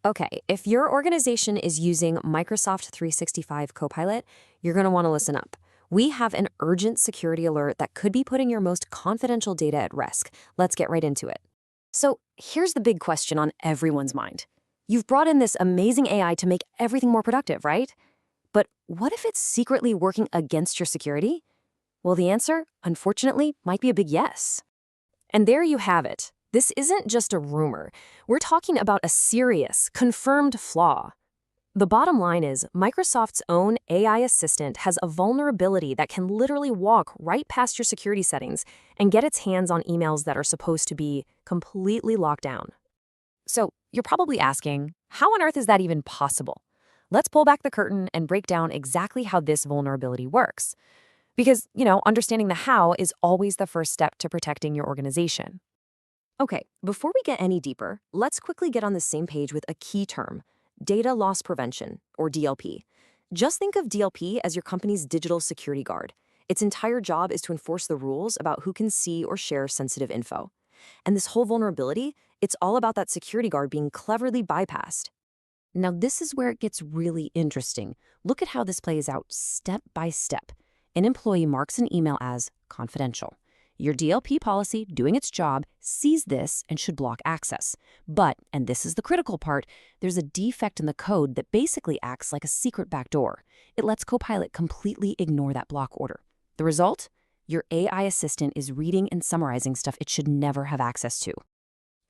Okay, if your organization is using Microsoft 365 Copilot, you're going to want to listen up. We have an urgent security alert that could be putting your most confidential data at risk. Let's get right into it. So, here's the big question on everyone's mind. You've brought in this amazing AI to make everything more productive, right? But what if it's secretly working against your security? Well, the answer, unfortunately, might be a big yes. And there you have it. This isn't just a rumor. We're talking about a serious, confirmed flaw. The bottom line is Microsoft's own AI assistant has a vulnerability that can literally walk right past your security settings and get its hands on emails that are supposed to be completely locked down. So you're probably asking, how on earth is that even possible? Let's pull back the curtain and break down exactly how this vulnerability works. Because, understanding the how is always the first step to protecting your organization. Okay, before we get any deeper, let's quickly get on the same page with a key term, data loss prevention, or DLP. Just think of DLP as your company's digital security guard. Its entire job is to enforce the rules about who can see or share sensitive info. And this whole vulnerability, it's all about that security guard being cleverly bypassed. Now, this is where it gets really interesting. Look at how this plays out step by step. An employee marks an email as confidential. Your DLP policy, doing its job, sees this and should block access. But, and this is the critical part, there's a defect in the code that basically acts like a secret backdoor. It lets Copilot completely ignore that block order. The result? Your AI assistant is reading and summarizing stuff it should never have access to.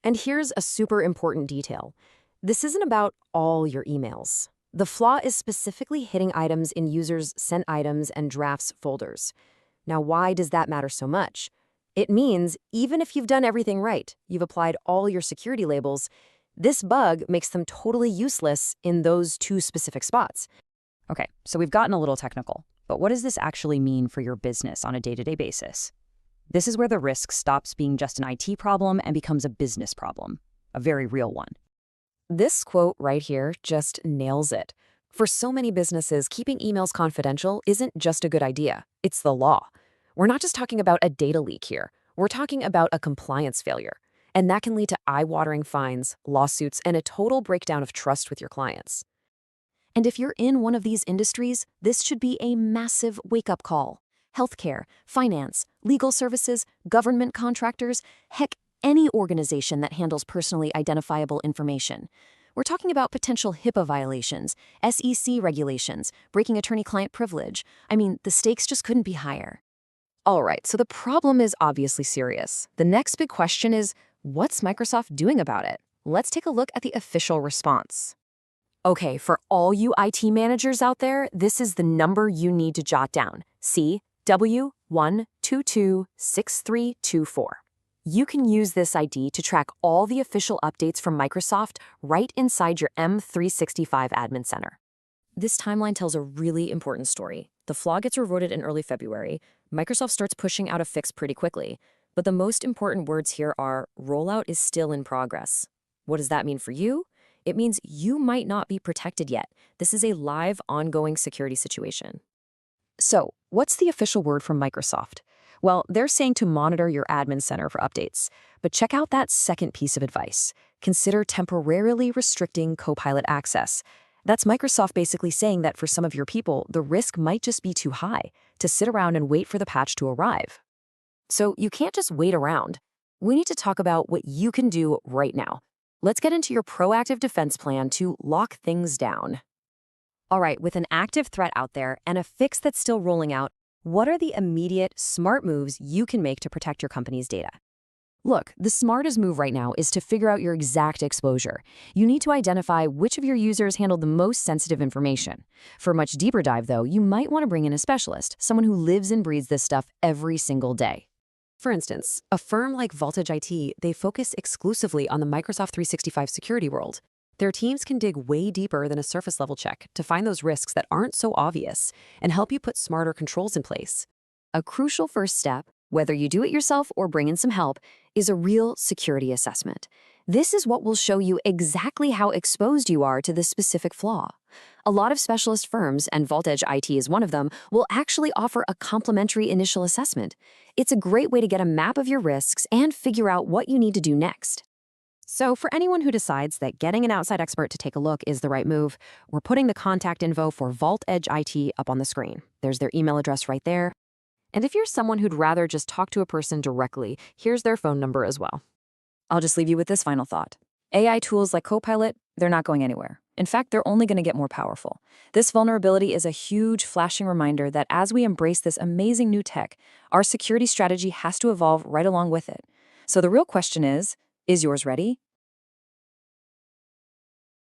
And here's a super important detail. This isn't about all your emails. The flaw is specifically hitting items in users' sent items and drafts folders. Now, why does that matter so much? It means even if you've done everything right, you've applied all your security labels, this bug makes them totally useless in those two specific spots. Okay, so we've gotten a little technical, but what does this actually mean for your business on a day-to-day basis? This is where the risk stops being just an IT problem and becomes a business problem, a very real one. This quote right here just nails it. For so many businesses, keeping emails confidential isn't just a good idea, it's the law. We're not just talking about a data leak here. We're talking about a compliance failure. And that can lead to eye-watering fines, lawsuits, and a total breakdown of trust with your clients. And if you're in one of these industries, this should be a massive wake-up call. Healthcare, finance, legal services, government contractors, heck, any organization that handles personally identifiable information. We're talking about potential HIPAA violations, SEC regulations, breaking attorney-client privilege. I mean, the stakes just couldn't be higher. All right, so the problem is obviously serious. The next big question is, what's Microsoft doing about it? Let's take a look at the official response. Okay, for all you IT managers out there, this is the number you need to jot down. CW1226324. You can use this ID to track all the official updates from Microsoft right inside your M365 Admin Center. This timeline tells a really important story. The flaw gets reported in early February. Microsoft starts pushing out a fix pretty quickly. But the most important words here are, rollout is still in progress. What does that mean for you? It means you might not be protected yet. This is a live, ongoing security situation. So, what's the official word from Microsoft? Well, they're saying to monitor your admin center for updates. But check out that second piece of advice. Consider temporarily restricting Copilot access. That's Microsoft basically saying that for some of your people, the risk might just be too high to sit around and wait for the patch to arrive. So you can't just wait around. We need to talk about what you can do right now. Let's get into your proactive defense plan to lock things down. All right, with an active threat out there and a fix that's still rolling out, what are the immediate, smart moves you can make to protect your company's data? Look, the smartest move right now is to figure out your exact exposure. You need to identify which of your users handle the most sensitive information. For a much deeper dive, though, you might want to bring in a specialist, someone who lives and breathes this stuff every single day. For instance, a firm like VaultEdge IT, they focus exclusively on the Microsoft 365 security world. Their teams can dig way deeper than a surface-level check to find those risks that aren't so obvious and help you put smarter controls in place. A crucial first step, whether you do it yourself or bring in some help, is a real security assessment. This is what will show you exactly how exposed you are to this specific flaw. A lot of specialist firms, and VaultEdge IT is one of them, will actually offer a complimentary initial assessment. It's a great way to get a map of your risks and figure out what you need to do next. So, for anyone who decides that getting an outside expert to take a look is the right move, we're putting the contact info for VaultEdge IT up on the screen. There's their email address right there. And if you're someone who'd rather just talk to a person directly, here's their phone number as well. I'll just leave you with this final thought. AI tools like Copilot, they're not going anywhere. In fact, they're only going to get more powerful. This vulnerability is a huge flashing reminder that as we embrace this amazing new tech, our security strategy has to evolve right along with it. So the real question is yours ready?